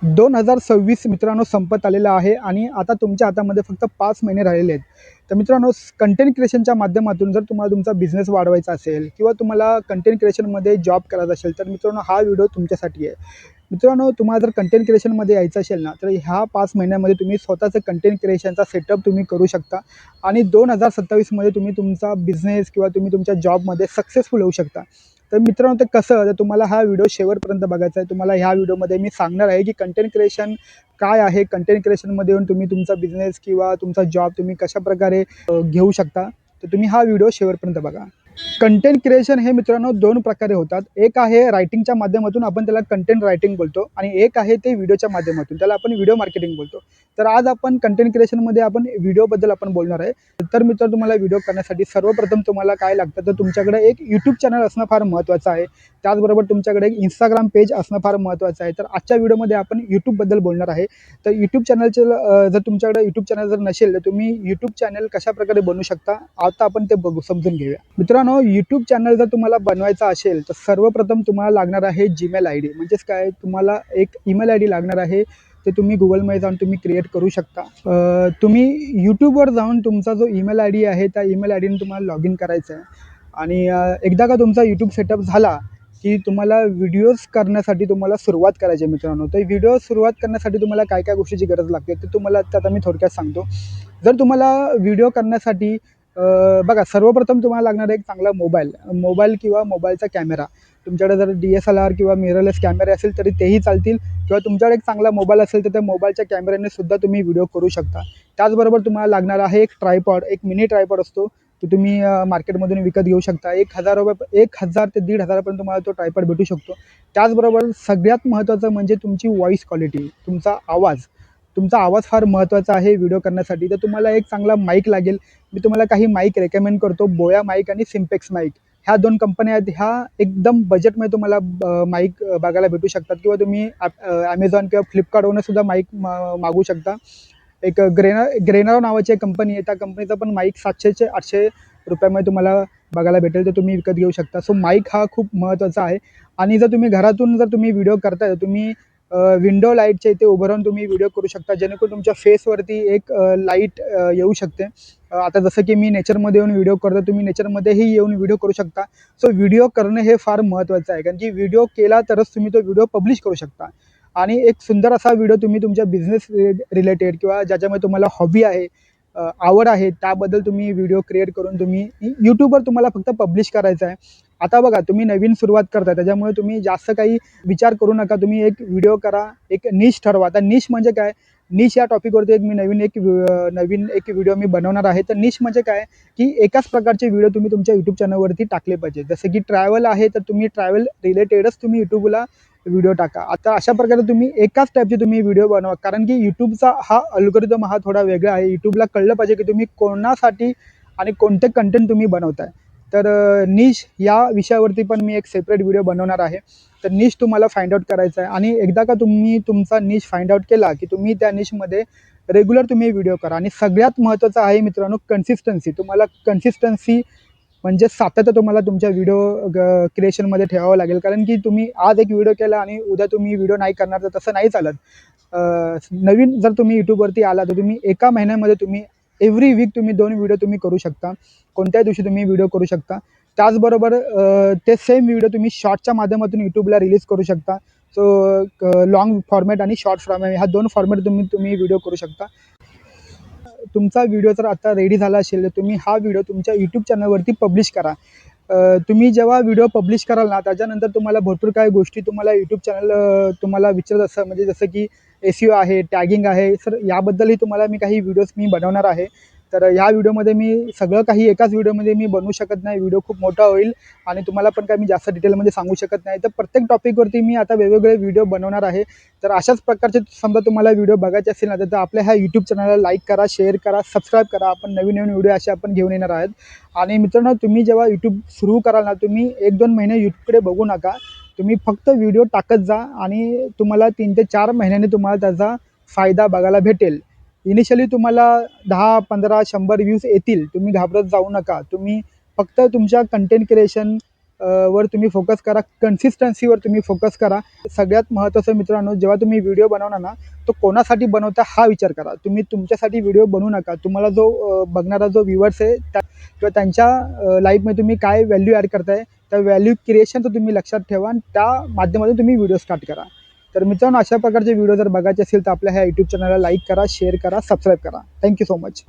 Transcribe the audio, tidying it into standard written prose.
2026 मित्रांनो संपत आलेला आहे आणि आता तुमच्या हातामध्ये फक्त 5 महिने राहिलेले आहेत. तर मित्रांनो, कंटेंट क्रिएशनच्या माध्यमातून जर तुम्हाला तुमचा बिझनेस वाढवायचा असेल किंवा तुम्हाला कंटेंट क्रिएशनमध्ये जॉब करायचा असेल, तर मित्रांनो हा व्हिडिओ तुमच्यासाठी आहे. मित्रांनो, तुम्हाला जर कंटेंट क्रिएशनमध्ये यायचं असेल ना, तर ह्या 5 महिन्यामध्ये तुम्ही स्वतःचं कंटेंट क्रिएशनचा सेटअप तुम्ही करू शकता आणि 2027मध्ये तुम्ही तुमचा बिझनेस किंवा तुम्ही तुमच्या जॉबमध्ये सक्सेसफुल होऊ शकता. तर मित्रांनो, ते कसं, तर तुम्हाला हा व्हिडिओ शेवटपर्यंत बघायचा आहे. तुम्हाला ह्या व्हिडिओमध्ये मी सांगणार आहे की कंटेंट क्रिएशन काय आहे, कंटेंट क्रिएशनमध्ये येऊन तुम्ही तुमचा बिझनेस किंवा तुमचा जॉब तुम्ही कशाप्रकारे घेऊ शकता. तर तुम्ही हा व्हिडिओ शेवटपर्यंत बघा. कंटेंट क्रिएशन हे मित्रांनो 2 प्रकारे होतात. एक आहे रायटिंगच्या माध्यमातून, आपण त्याला कंटेंट रायटिंग बोलतो आणि एक आहे ते व्हिडिओच्या माध्यमातून, त्याला आपण व्हिडिओ मार्केटिंग बोलतो. तर आज आपण कंटेंट क्रिएशनमध्ये आपण व्हिडिओबद्दल आपण बोलणार आहे. तर मित्रांनो, तुम्हाला व्हिडिओ करण्यासाठी सर्वप्रथम तुम्हाला काय लागतं, तर तुमच्याकडे एक यूट्यूब चॅनल असणं फार महत्त्वाचं आहे. त्याचबरोबर तुमच्याकडे एक Instagram पेज असणं फार महत्त्वाचं आहे. तर आजच्या व्हिडिओमध्ये आपण यूट्यूबबद्दल बोलणार आहे. तर यूट्यूब चॅनलचं जर तुमच्याकडे यूट्यूब चॅनल जर नसेल, तर तुम्ही यूट्यूब चॅनल कशाप्रकारे बनवू शकता, आता आपण ते बघू, समजून घेऊया. मित्रांनो, यूट्यूब चॅनल जर तुम्हाला बनवायचा असेल, तर सर्वप्रथम तुम्हाला लागणार आहे जीमेल आय डी. म्हणजेच काय, तुम्हाला एक ईमेल आय डी लागणार आहे. ते तुम्ही गुगलमध्ये जाऊन तुम्ही क्रिएट करू शकता. तुम्ही यूट्यूबवर जाऊन तुमचा जो ईमेल आय डी आहे, त्या ईमेल आय डीने तुम्हाला लॉग इन करायचं आहे आणि एकदा का तुमचा यूट्यूब सेटअप झाला की तुम्हाला व्हिडिओज करण्यासाठी तुम्हाला सुरुवात करायची आहे मित्रांनो. तर व्हिडिओ सुरुवात करण्यासाठी तुम्हाला काय काय गोष्टीची गरज लागते, ते तुम्हाला आता मी थोडक्यात सांगतो. जर तुम्हाला व्हिडिओ करण्यासाठी बघा, सर्वप्रथम तुम्हाला लागणार आहे एक चांगला मोबाईल किंवा मोबाईलचा कॅमेरा. तुमच्याकडे जर DSLR किंवा मिररलेस कॅमेरे असेल तरी तेही चालतील, किंवा तुमच्याकडे एक चांगला मोबाईल असेल तर त्या मोबाईलच्या कॅमेऱ्याने सुद्धा तुम्ही व्हिडिओ करू शकता. त्याचबरोबर तुम्हाला लागणार आहे एक ट्रायपॉड, एक मिनी ट्रायपॉड असतो. तो तुम्ही मार्केटमधून विकत घेऊ शकता. ₹1000 1000 ते 1500 पर्यंत तुम्हाला तो ट्रायपॉड भेटू शकतो. त्याचबरोबर सगळ्यात महत्त्वाचं म्हणजे तुमची व्हॉईस क्वालिटी, तुमचा आवाज फार महत्त्वाचा आहे व्हिडिओ करण्यासाठी. तर तुम्हाला एक चांगला माईक लागेल. मी तुम्हाला काही माईक रेकमेंड करतो, बोया माईक आणि सिम्पेक्स माईक. ह्या 2 कंपन्या आहेत. ह्या एकदम बजेटमध्ये तुम्हाला माईक बघायला भेटू शकतात, किंवा तुम्ही Amazon किंवा Flipkartवरून सुद्धा माईक मागवू शकता. एक ग्रेनर नावाची एक कंपनी आहे. त्या कंपनीचा पण माईक 700 ते 800 रुपयामध्ये तुम्हाला बघायला भेटेल. तर तुम्ही विकत घेऊ शकता. सो माईक हा खूप महत्त्वाचा आहे. आणि जर तुम्ही घरातून जर तुम्ही व्हिडिओ करताय, तर तुम्ही विंडो लाईटच्या इथे उभं राहून तुम्ही व्हिडिओ करू शकता, जेणेकरून तुमच्या फेसवरती एक लाईट येऊ शकते. आता जसं की मी नेचरमध्ये येऊन व्हिडिओ करतो, तुम्ही नेचरमध्येही येऊन व्हिडिओ करू शकता. सो व्हिडिओ करणं हे फार महत्त्वाचं आहे, कारण की व्हिडिओ केला तरच तुम्ही तो व्हिडिओ पब्लिश करू शकता. आणि एक सुंदर असा व्हिडिओ तुम्ही तुमच्या बिझनेस रिलेटेड किंवा ज्याच्यामध्ये तुम्हाला हॉबी आहे, आवड आहे, त्याबद्दल तुम्ही व्हिडिओ क्रिएट करून तुम्ही यूट्यूबवर तुम्हाला फक्त पब्लिश करायचं आहे. आता बघा, तुम्ही नवीन सुरुवात करताय, त्याच्यामुळे तुम्ही जास्त काही विचार करू नका. तुम्ही एक व्हिडिओ करा, एक निश ठरवा. आता निश म्हणजे काय, निश या टॉपिकवरती एक मी नवीन एक व्हिडिओ मी बनवणार आहे. तर निश म्हणजे काय, की एकाच प्रकारचे व्हिडिओ तुम्ही तुमच्या यूट्यूब चॅनलवरती टाकले पाहिजे. जसं की ट्रॅव्हल आहे, तर तुम्ही ट्रॅव्हल रिलेटेडच तुम्ही यूट्यूबला व्हिडिओ टाका. आता अशा प्रकारे तुम्ही एकाच टाईपचे तुम्ही व्हिडिओ बनवा, कारण की यूट्यूबचा हा अल्गोरिदम हा थोडा वेगळा आहे. यूट्यूबला कळलं पाहिजे की तुम्ही कोणासाठी आणि कोणते कंटेंट तुम्ही बनवताय. तर निश या विषयावरती पण मी एक सेपरेट व्हिडिओ बनवणार आहे. तर निश तुम्हाला फाइंड आउट करायचा आहे, आणि एकदा का तुम्ही तुमचा निश फाइंड आउट केला की तुम्ही त्या निशमध्ये रेग्युलर तुम्ही व्हिडिओ करा. आणि सगळ्यात महत्त्वाचं आहे मित्रांनो, कन्सिस्टन्सी. तुम्हाला कन्सिस्टन्सी म्हणजे सातत्य तुम्हाला तुमच्या व्हिडिओ क्रिएशनमध्ये ठेवावं लागेल, कारण की तुम्ही आज एक व्हिडिओ केला आणि उद्या तुम्ही व्हिडिओ नाही करणार, तर तसं नाही चालत. नवीन जर तुम्ही यूट्यूबवरती आला, तर तुम्ही एका महिन्यामध्ये तुम्ही एव्हरी वीक तुम्ही 2 व्हिडिओ तुम्ही करू शकता. कोणत्याही दिवशी तुम्ही व्हिडिओ करू शकता. त्याचबरोबर ते सेम व्हिडिओ तुम्ही शॉर्टच्या माध्यमातून यूट्यूबला रिलीज करू शकता. सो लाँग फॉर्मॅट आणि शॉर्ट फॉर्मॅट ह्या 2 फॉर्मॅट तुम्ही व्हिडिओ करू शकता. तुमचा व्हिडिओ जर आता रेडी झाला असेल, तर तुम्ही हा व्हिडिओ तुमच्या यूट्यूब चॅनलवरती पब्लिश करा. तुम्ही जेव्हा व्हिडिओ पब्लिश कराल ना, त्याच्यानंतर तुम्हाला भरपूर काही गोष्टी तुम्हाला यूट्यूब चॅनल तुम्हाला विचारत असतं. म्हणजे जसं की SEO आहे, टॅगिंग आहे. सर, याबद्दलही तुम्हाला मी काही व्हिडिओज मी बनवणार आहे. तर ह्या व्हिडिओमध्ये मी सगळं काही एकाच व्हिडिओमध्ये मी बनवू शकत नाही. व्हिडिओ खूप मोठा होईल आणि तुम्हाला पण काही मी जास्त डिटेलमध्ये सांगू शकत नाही. तर प्रत्येक टॉपिकवरती मी आता वेगवेगळे व्हिडिओ बनवणार आहे. तर अशाच प्रकारचे समजा तुम्हाला व्हिडिओ बघायचे असतील ना, तर आपल्या ह्या यूट्यूब चॅनलला लाईक करा, शेअर करा, सबस्क्राईब करा. आपण नवीन व्हिडिओ असे आपण घेऊन येणार आहोत. आणि मित्रांनो, तुम्ही जेव्हा यूट्यूब सुरू कराल ना, तुम्ही 1-2 महिने यूट्यूबकडे बघू नका. तुम्ही फक्त व्हिडिओ टाकत जा आणि तुम्हाला 3 ते 4 महिन्यांनी तुम्हाला त्याचा फायदा बघायला भेटेल. इनिशियली तुम्हाला 10, 15, 100 व्ह्यूज येतील. तुम्ही घाबरत जाऊ नका. तुम्ही फक्त तुमच्या कंटेंट क्रिएशन वर तुम्ही फोकस करा, कन्सिस्टन्सीवर तुम्ही फोकस करा. सगळ्यात महत्त्वाचं मित्रांनो, जेव्हा तुम्ही व्हिडिओ बनवणार ना, तो कोणासाठी बनवता हा विचार करा. तुम्ही तुमच्यासाठी व्हिडिओ बनवू नका. तुम्हाला जो बघणारा जो व्ह्यूअर्स आहे किंवा त्यांच्या लाईफमध्ये तुम्ही काय व्हॅल्यू ॲड करताय, त्या व्हॅल्यू क्रिएशनचं तुम्ही लक्षात ठेवा आणि त्या माध्यमातून तुम्ही व्हिडिओ स्टार्ट करा. तर मित्रांनो, अशा प्रकारचे व्हिडिओ जर बघायचे असेल तर आपल्या ह्या यूट्यूब चॅनलला लाईक करा, शेअर करा, सबस्क्राईब करा. Thank you so much.